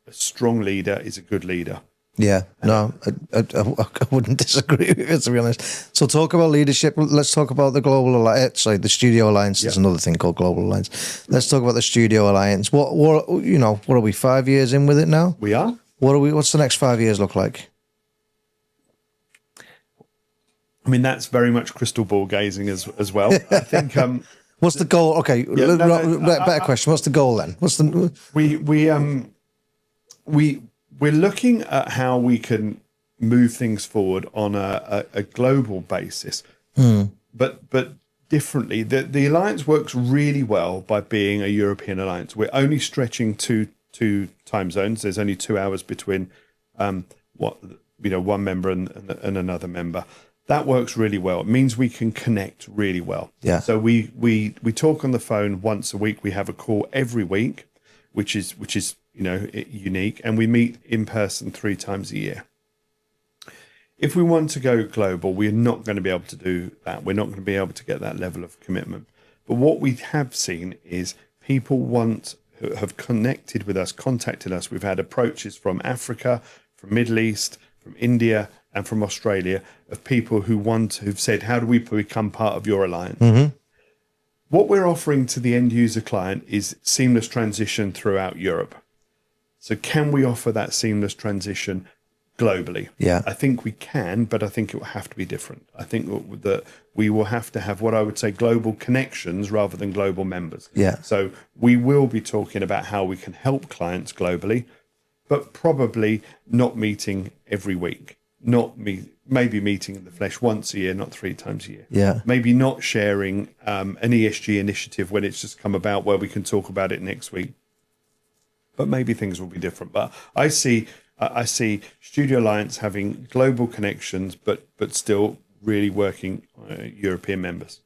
a strong leader is a good leader. Yeah, no, I wouldn't disagree with you, to be honest. So talk about leadership. Let's talk about the Global Alliance. Sorry, the Studio Alliance. There's another thing called Global Alliance. Let's talk about the Studio Alliance. What are we 5 years in with it now? We are. What's the next 5 years look like? I mean, that's very much crystal ball gazing as well. I think. What's the goal? Okay, better question. What's the goal then? We're looking at how we can move things forward on a global basis, but differently. The alliance works really well by being a European alliance. We're only stretching two time zones. There's only 2 hours between one member and another member. That works really well. It means we can connect really well. Yeah. So we talk on the phone once a week. We have a call every week, which is unique, and we meet in person 3 times a year. If we want to go global, we're not going to be able to do that. We're not going to be able to get that level of commitment. But what we have seen is people have connected with us, contacted us. We've had approaches from Africa, from Middle East, from India, and from Australia of people who've said, how do we become part of your alliance? Mm-hmm. What we're offering to the end user client is seamless transition throughout Europe. So can we offer that seamless transition globally? Yeah. I think we can, but I think it will have to be different. I think that we will have to have what I would say global connections rather than global members. Yeah. So we will be talking about how we can help clients globally, but probably not meeting every week. Maybe meeting in the flesh once a year, not 3 times a year. Yeah. Maybe not sharing an ESG initiative when it's just come about where we can talk about it next week. But maybe things will be different. But I see Studio Alliance having global connections, but still really working European members.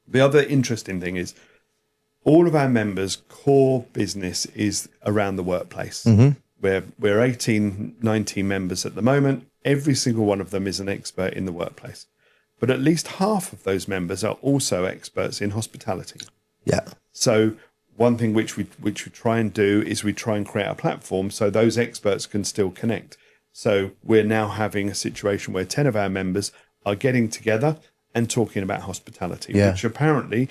The other interesting thing is all of our members' core business is around the workplace. Mm-hmm. We're 18, 19 members at the moment. Every single one of them is an expert in the workplace. But at least half of those members are also experts in hospitality. Yeah. So one thing which we try and do is we try and create a platform so those experts can still connect. So we're now having a situation where 10 of our members are getting together and talking about hospitality, which apparently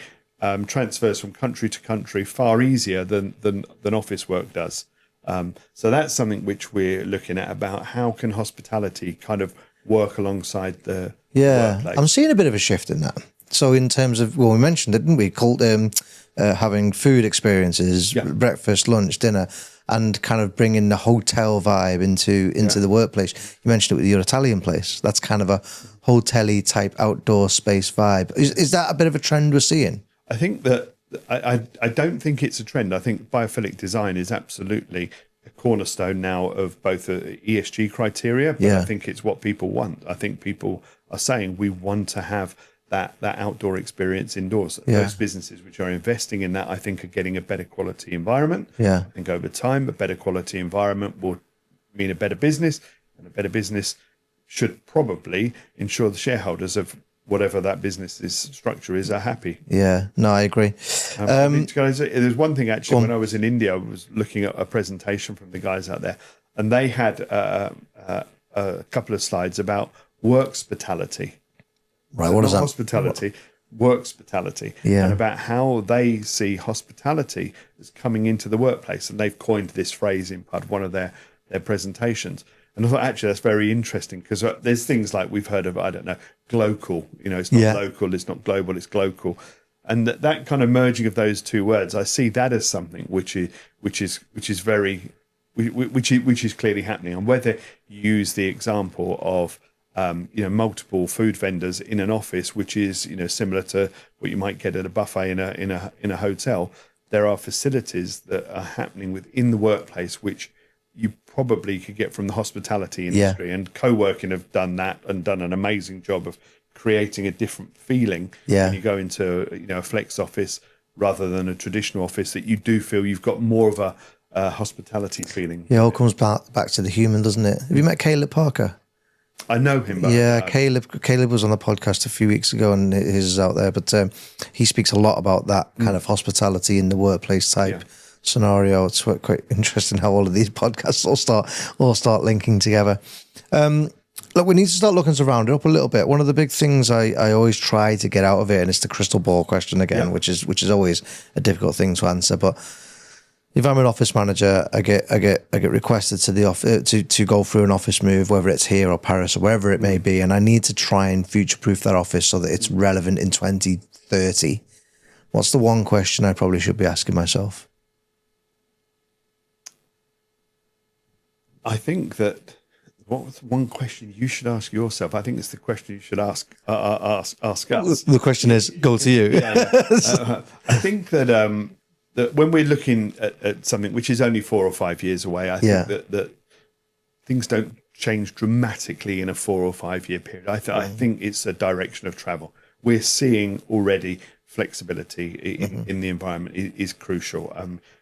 transfers from country to country far easier than office work does. So that's something which we're looking at about how can hospitality kind of work alongside the workplace. I'm seeing a bit of a shift in that. So in terms of, we mentioned it, didn't we? Called having food experiences, breakfast, lunch, dinner. and kind of bringing the hotel vibe into the workplace. You mentioned it with your Italian place. That's kind of a hotel-y type outdoor space vibe. Is that a bit of a trend we're seeing? I think that I don't think it's a trend. I think biophilic design is absolutely a cornerstone now of both ESG criteria, but I think it's what people want. I think people are saying we want to have that outdoor experience indoors. Those businesses which are investing in that, I think, are getting a better quality environment. I think over time, a better quality environment will mean a better business, and a better business should probably ensure the shareholders of whatever that business's structure is are happy. Yeah, no, I agree. There's one thing actually, when I was in India, I was looking at a presentation from the guys out there, and they had a couple of slides about workspitality. Right, what is that? Hospitality, workspitality, and about how they see hospitality as coming into the workplace. And they've coined this phrase in part of one of their presentations. And I thought, actually, that's very interesting, because there's things like we've heard of, I don't know, glocal. It's not local, it's not global, it's glocal. And that kind of merging of those two words, I see that as something which is clearly happening. And whether you use the example of multiple food vendors in an office, which is similar to what you might get at a buffet in a hotel, there are facilities that are happening within the workplace which you probably could get from the hospitality industry. And co-working have done that and done an amazing job of creating a different feeling when you go into a flex office rather than a traditional office, that you do feel you've got more of a hospitality feeling. Yeah, it all comes back to the human, doesn't it? Have you met Caleb Parker? I know him. Caleb was on the podcast a few weeks ago, and his is out there, but he speaks a lot about that kind of hospitality in the workplace type scenario. It's quite interesting how all of these podcasts all start linking together. Look, we need to start looking to round it up a little bit. One of the big things I always try to get out of it, and it's the crystal ball question again, which is always a difficult thing to answer. But if I'm an office manager, I get requested to the office to go through an office move, whether it's here or Paris or wherever it may be, and I need to try and future-proof that office so that it's relevant in 2030. What's the one question I probably should be asking myself? I think that what was one question you should ask yourself? I think it's the question you should ask us. The question is, go to you. I think that that when we're looking at something which is only 4 or 5 years away, I think that things don't change dramatically in a 4 or 5 year period. I think it's a direction of travel. We're seeing already flexibility in the environment is crucial.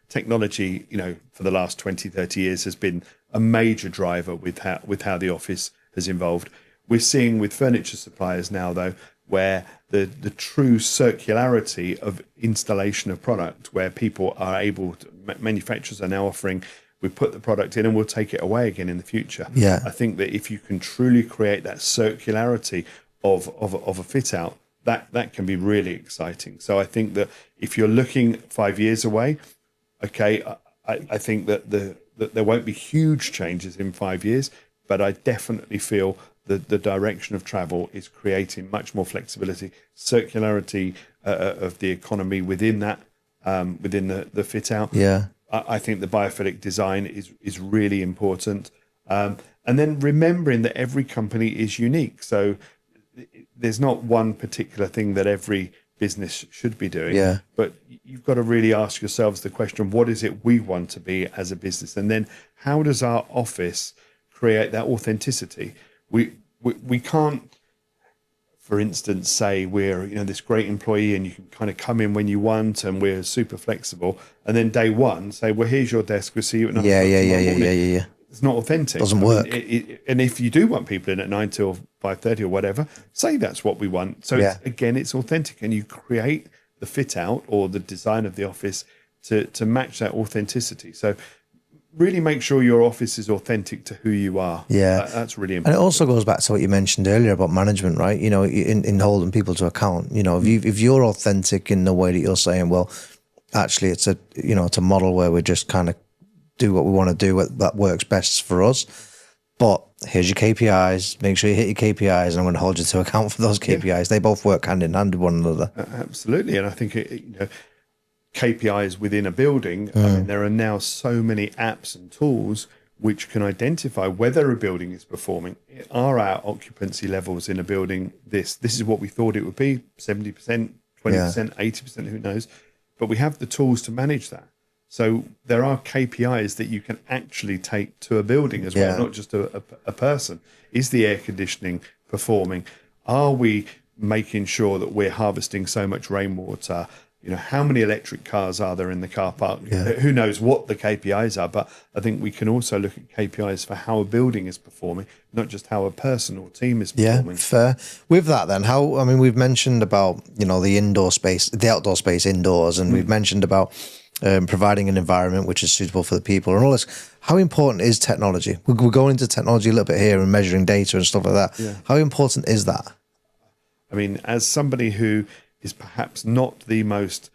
Technology, for the last 20, 30 years has been a major driver with how the office has evolved. We're seeing with furniture suppliers now, though, where the true circularity of installation of product, where people are able to, manufacturers are now offering, we put the product in and we'll take it away again in the future. I think that if you can truly create that circularity of a fit out, that can be really exciting. So I think that if you're looking 5 years away, I think that there won't be huge changes in 5 years, but I definitely feel that the direction of travel is creating much more flexibility, circularity of the economy within that, within the fit out. I think the biophilic design is really important. And then remembering that every company is unique. So there's not one particular thing that every business should be doing, but you've got to really ask yourselves the question, what is it we want to be as a business? And then how does our office create that authenticity? We can't, for instance, say we're this great employee and you can kind of come in when you want and we're super flexible, and then day one say, well, here's your desk, we'll see you at 9 o'clock tomorrow morning. It's not authentic. Doesn't work. And if you do want people in at 9 till 5:30 or whatever, say that's what we want. So it's authentic, and you create the fit out or the design of the office to match that authenticity. So really make sure your office is authentic to who you are. That's really important. And it also goes back to what you mentioned earlier about management, right? In holding people to account. If you're authentic in the way that you're saying, well, actually it's a model where we just kind of do what we want to do that works best for us. But here's your KPIs. Make sure you hit your KPIs, and I'm going to hold you to account for those KPIs. They both work hand in hand with one another. Absolutely, and I think KPIs within a building. I mean, there are now so many apps and tools which can identify whether a building is performing. Are our occupancy levels in a building this is what we thought it would be, 70%, 20%, 80%, who knows? But we have the tools to manage that. So there are KPIs that you can actually take to a building as well, not just a person. Is the air conditioning performing? Are we making sure that we're harvesting so much rainwater? You know, how many electric cars are there in the car park? Who knows what the KPIs are, but I think we can also look at KPIs for how a building is performing, not just how a person or team is performing. Yeah, fair. With that then, we've mentioned about, the indoor space, the outdoor space indoors, and we've mentioned about providing an environment which is suitable for the people and all this. How important is technology? We're going into technology a little bit here and measuring data and stuff like that. Yeah. How important is that? I mean, as somebody who is perhaps not the most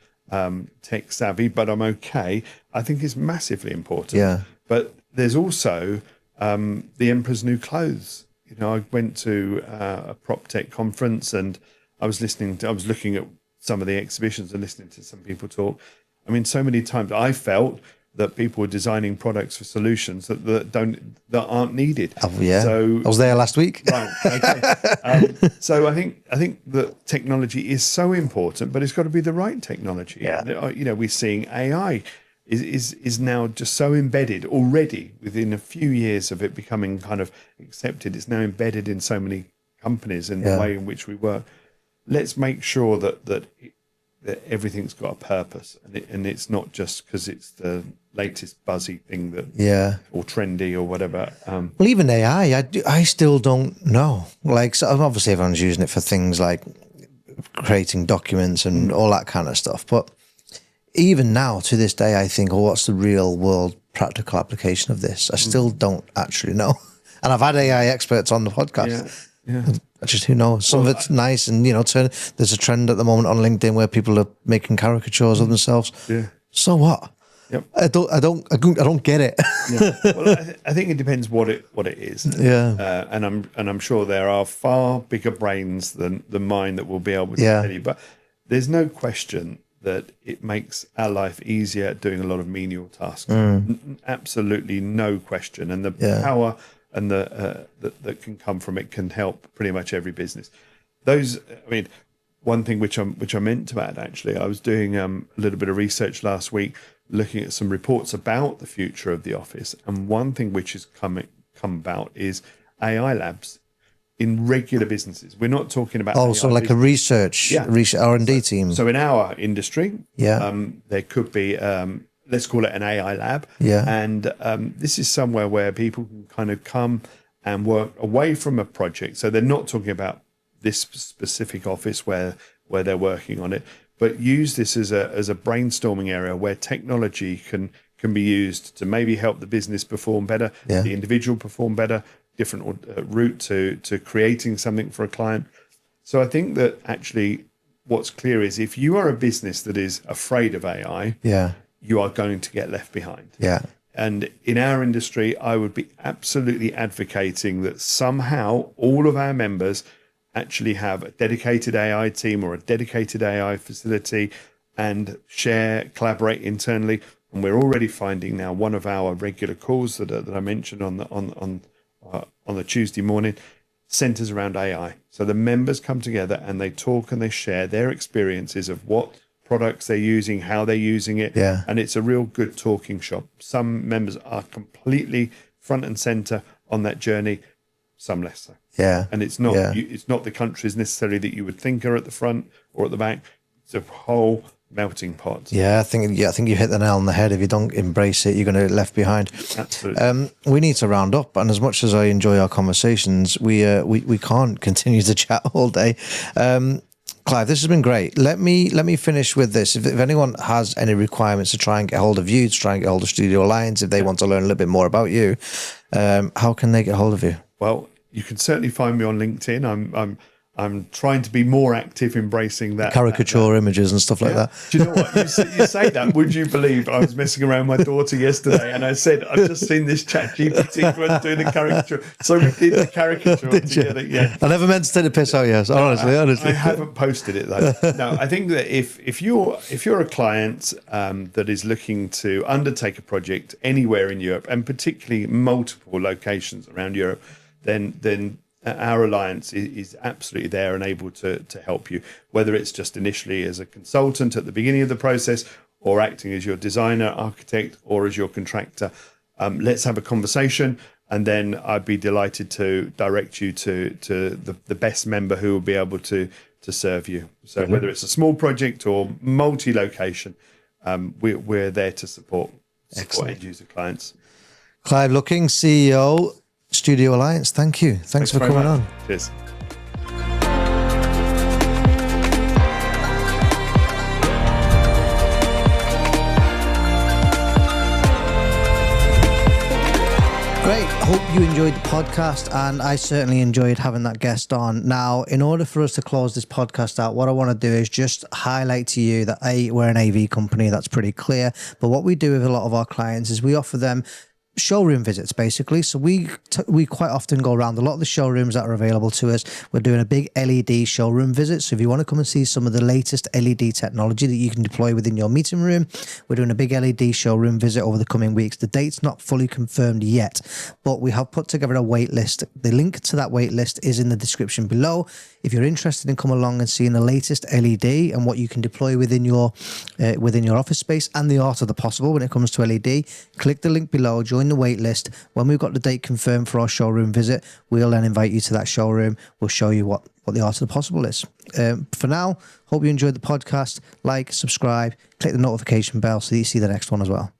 tech savvy, but I'm okay, I think is massively important. Yeah. But there's also the Emperor's New Clothes. I went to a prop tech conference and I was looking at some of the exhibitions and listening to some people talk. I mean, so many times I felt that people were designing products for solutions that aren't needed. Oh, yeah. So I was there last week. Right. Okay. So I think that technology is so important, but it's got to be the right technology. Yeah. We're seeing AI is now just so embedded already within a few years of it becoming kind of accepted. It's now embedded in so many companies in the way in which we work. Let's make sure that everything's got a purpose, and it's not just because it's the latest buzzy thing or trendy or whatever. Well, even AI, I still don't know. Like, so obviously everyone's using it for things like creating documents and all that kind of stuff. But even now, to this day, I think, what's the real world practical application of this? I still don't actually know. And I've had AI experts on the podcast. Yeah. Just who knows? Some of it's nice, and there's a trend at the moment on LinkedIn where people are making caricatures of themselves. Yeah. So what? Yep. I don't get it. Yeah. Well, I think it depends what it is. Yeah. And I'm sure there are far bigger brains than mine that will be able to tell you. But there's no question that it makes our life easier at doing a lot of menial tasks. Absolutely no question. And the power and that can come from it can help pretty much every business. One thing which I meant to add, actually, I was doing a little bit of research last week, looking at some reports about the future of the office, and one thing which has come about is AI labs in regular businesses. We're not talking about so like a research R&D team. So in our industry, there could be let's call it an AI lab. Yeah. And this is somewhere where people can kind of come and work away from a project. So they're not talking about this specific office where they're working on it, but use this as a brainstorming area where technology can be used to maybe help the business perform better, the individual perform better, different route to creating something for a client. So I think that actually what's clear is if you are a business that is afraid of AI, you are going to get left behind. Yeah. And in our industry, I would be absolutely advocating that somehow all of our members actually have a dedicated AI team or a dedicated AI facility and collaborate internally. And we're already finding now one of our regular calls that I mentioned on the Tuesday morning centers around AI. So the members come together and they talk and they share their experiences of what products they're using, how they're using it. Yeah. And it's a real good talking shop. Some members are completely front and center on that journey, some less so. Yeah. And it's not it's not the countries necessarily that you would think are at the front or at the back. It's a whole melting pot. Yeah, I think you hit the nail on the head. If you don't embrace it, you're going to get left behind. Absolutely. We need to round up, and as much as I enjoy our conversations, we can't continue to chat all day. Clive, this has been great. Let me finish with this. If anyone has any requirements to try and get hold of you, to try and get hold of Studio Alliance, if they want to learn a little bit more about you, how can they get hold of you? Well, you can certainly find me on LinkedIn. I'm trying to be more active, embracing that Caricature images and stuff like that. Do you know what? You say that. Would you believe I was messing around with my daughter yesterday and I said, I've just seen this chat GPT one doing a caricature. So we did the caricature together. Yeah. I never meant to take the piss out, yes. Honestly. I haven't posted it though. No, I think that if you're a client that is looking to undertake a project anywhere in Europe, and particularly multiple locations around Europe, then our alliance is absolutely there and able to help you, whether it's just initially as a consultant at the beginning of the process, or acting as your designer, architect, or as your contractor. Let's have a conversation, and then I'd be delighted to direct you to the best member who will be able to serve you. So whether it's a small project or multi-location, we're there to support end user clients. Clive Lucking, CEO, Studio Alliance. Thank you. Thanks for coming on. Cheers. Great. Hope you enjoyed the podcast, and I certainly enjoyed having that guest on. Now, in order for us to close this podcast out, what I want to do is just highlight to you that we're an AV company. That's pretty clear. But what we do with a lot of our clients is we offer them showroom visits, basically. So we quite often go around a lot of the showrooms that are available to us. We're doing a big LED showroom visit. So if you want to come and see some of the latest LED technology that you can deploy within your meeting room, we're doing a big LED showroom visit over the coming weeks. The date's not fully confirmed yet, but we have put together a wait list. The link to that wait list is in the description below. If you're interested in coming along and seeing the latest LED and what you can deploy within your office space and the art of the possible when it comes to LED, click the link below, join the wait list. When we've got the date confirmed for our showroom visit, we'll then invite you to that showroom. We'll show you what the art of the possible is. For now, hope you enjoyed the podcast. Like, subscribe, click the notification bell so that you see the next one as well.